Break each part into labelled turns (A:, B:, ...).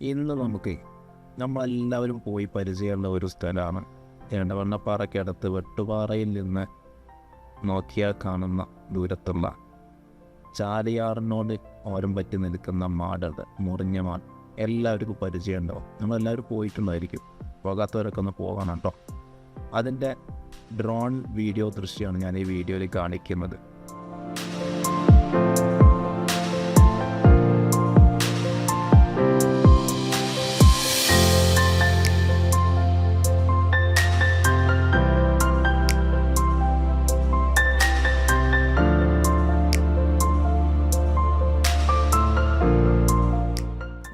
A: ഇന്ന് നമുക്ക് നമ്മളെല്ലാവരും പോയി പരിചയമുള്ള ഒരു സ്ഥലമാണ് എടവണ്ണപ്പാറയ്ക്കടുത്ത് വെട്ടുപാറയിൽ നിന്ന് നോക്കിയാൽ കാണുന്ന ദൂരത്തുള്ള ചാലിയാറിനോട് ഓരം പറ്റി നിൽക്കുന്ന മാടത് മുറിഞ്ഞ മാട്. എല്ലാവർക്കും പരിചയമുണ്ടാവും, നമ്മളെല്ലാവരും പോയിട്ടുണ്ടായിരിക്കും. പോകാത്തവരൊക്കെ ഒന്ന് പോകണം കേട്ടോ. അതിൻ്റെ ഡ്രോൺ വീഡിയോ ദൃശ്യമാണ് ഞാൻ ഈ വീഡിയോയിൽ കാണിക്കുന്നത്.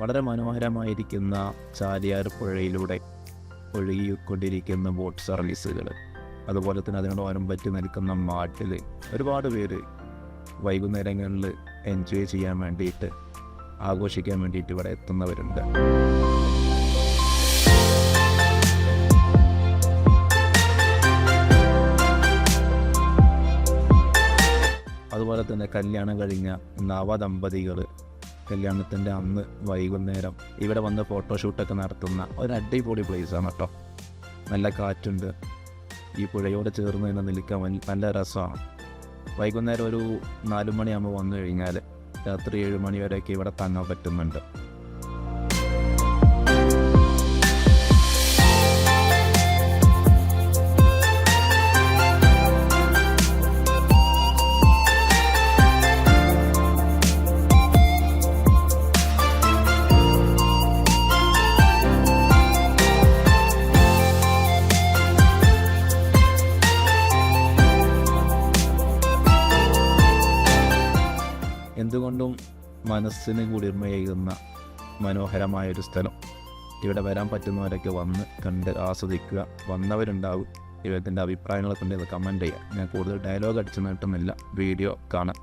A: വളരെ മനോഹരമായിരിക്കുന്ന ചാലിയാർ പുഴയിലൂടെ ഒഴുകിക്കൊണ്ടിരിക്കുന്ന ബോട്ട് സർവീസുകൾ, അതുപോലെ തന്നെ അതിനോടൊപ്പം പറ്റി നിൽക്കുന്ന മാട്ടിൽ ഒരുപാട് പേര് വൈകുന്നേരങ്ങളിൽ എൻജോയ് ചെയ്യാൻ വേണ്ടിയിട്ട്, ആഘോഷിക്കാൻ വേണ്ടിയിട്ട് ഇവിടെ എത്തുന്നവരുണ്ട്. അതുപോലെ തന്നെ കല്യാണം കഴിഞ്ഞ നവദമ്പതികൾ കല്യാണത്തിൻ്റെ അന്ന് വൈകുന്നേരം ഇവിടെ വന്ന് ഫോട്ടോഷൂട്ടൊക്കെ നടത്തുന്ന ഒരു അടിപൊളി പ്ലേസാണ് കേട്ടോ. നല്ല കാറ്റുണ്ട്, ഈ പുഴയോട് ചേർന്ന് തന്നെ നിൽക്കാൻ നല്ല രസമാണ്. വൈകുന്നേരം ഒരു 4 മണിയാകുമ്പോൾ വന്നു കഴിഞ്ഞാൽ രാത്രി 7 മണി വരെയൊക്കെ ഇവിടെ തങ്ങാൻ പറ്റുന്നുണ്ട്. എന്തുകൊണ്ടും മനസ്സിന് കുളിർമയേകുന്ന മനോഹരമായൊരു സ്ഥലം. ഇവിടെ വരാൻ പറ്റുന്നവരൊക്കെ വന്ന് കണ്ട് ആസ്വദിക്കുക. വന്നവരുണ്ടാവും. ഇവത്തിൻ്റെ അഭിപ്രായങ്ങളൊക്കെ ഉണ്ടെങ്കിൽ കമൻറ്റ് ചെയ്യുക. ഞാൻ കൂടുതൽ ഡയലോഗ് അടിച്ചു നീട്ടുന്നില്ല, വീഡിയോ കാണാം.